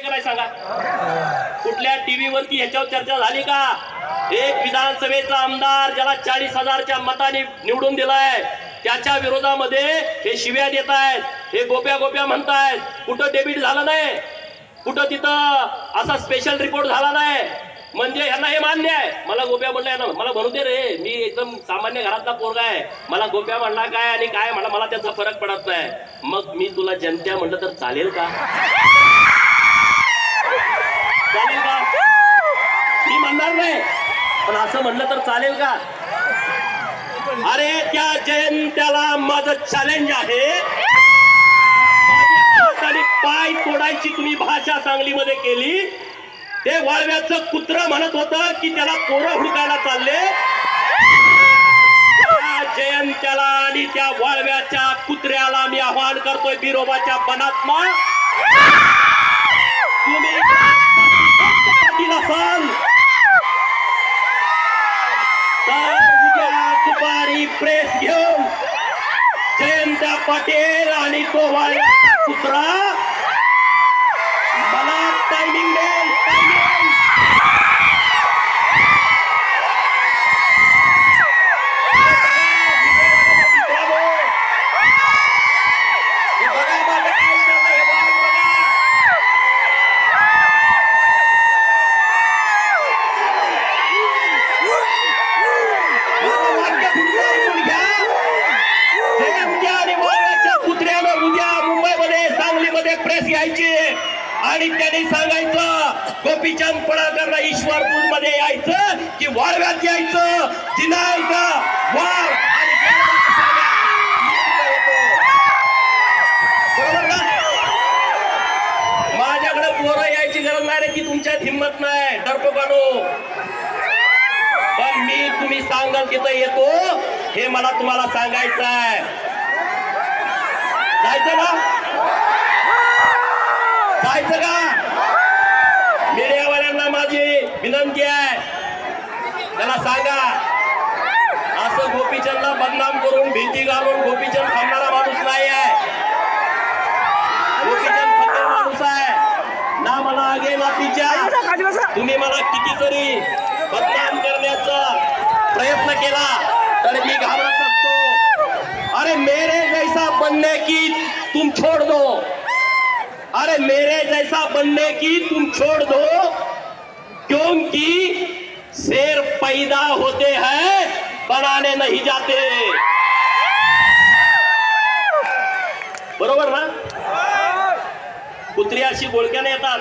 का नाही सांगा? कुठल्या टीव्ही वरती ह्याच्यावर चर्चा झाली का? एक विधानसभेचा आमदार ज्याला 40,000च्या मताने निवडून दिलाय त्याच्या विरोधामध्ये हे शिव्या देत आहेत, हे गोप्या गोप्या म्हणतायत. कुठं डेबिट झालं नाही, कुठं तिथं असा स्पेशल रिपोर्ट झाला नाही. म्हणजे यांना हे मान्य आहे. मला गोप्या म्हणलं ना, मला म्हणू दे रे, मी एकदम सामान्य घरातला पोरगा आहे. मला गोप्या म्हणला काय आणि काय म्हणला मला त्याचा फरक पडत नाही. मग मी तुला जनत्या म्हणलं तर चालेल का? चालेल का? मी म्हणणार नाही, पण असं म्हणलं तर चालेल का? अरे त्या जयंत्याला माझं चॅलेंज आहे. आणि पाय तोडायची तुम्ही भाषा सांगलीमध्ये केली. ते वाळव्याचं कुत्र म्हणत होतं की त्याला पोरं हुडकायला चालले. त्या जयंत्याला आणि त्या वाळव्याच्या कुत्र्याला मी आवाहन करतोय बिरोबाच्या बनात्मा, तुम्ही नसाल तर उद्या दुपारी प्रेस घेऊन जयंत पाटील आणि तो वाळव्याचा कुत्रा मला टायमिंग देईल. आणि त्यांनी सांगायचं गोपीचंद पडळकरला ईश्वरपूर मध्ये यायचं की वाळव्यात यायचं. दिनांक वार बरोबर ना? माझ्याकडे पोरं यायची गरज नाही रे, की तुमच्यात हिंमत नाही डरपोकानो. पण मी तुम्ही सांगाल तिथं येतो, हे मला तुम्हाला सांगायचं आहे. जायचं ना? जायचं का? मीडियावाल्यांना माझी विनंती आहे, त्याला सांगा असं गोपीचंदला बदनाम करून भीती घालून गोपीचंद थांबणारा माणूस नाही आहे. गोपीचंद फक्त माणूस आहे ना. मला आगे ना तिच्या तुम्ही मला किती जरी बदनाम करण्याचा प्रयत्न केला तर मी घाबरत नसतो. अरे मेरे जैसा बनने की तुम छोड़ दो, अरे मेरे जैसा बनने की तुम छोड़ दो, क्योंकि शेर पैदा होते हैं बनाने नहीं जाते. बरोबर ना? कुत्री अशी बोलक्याने येतात,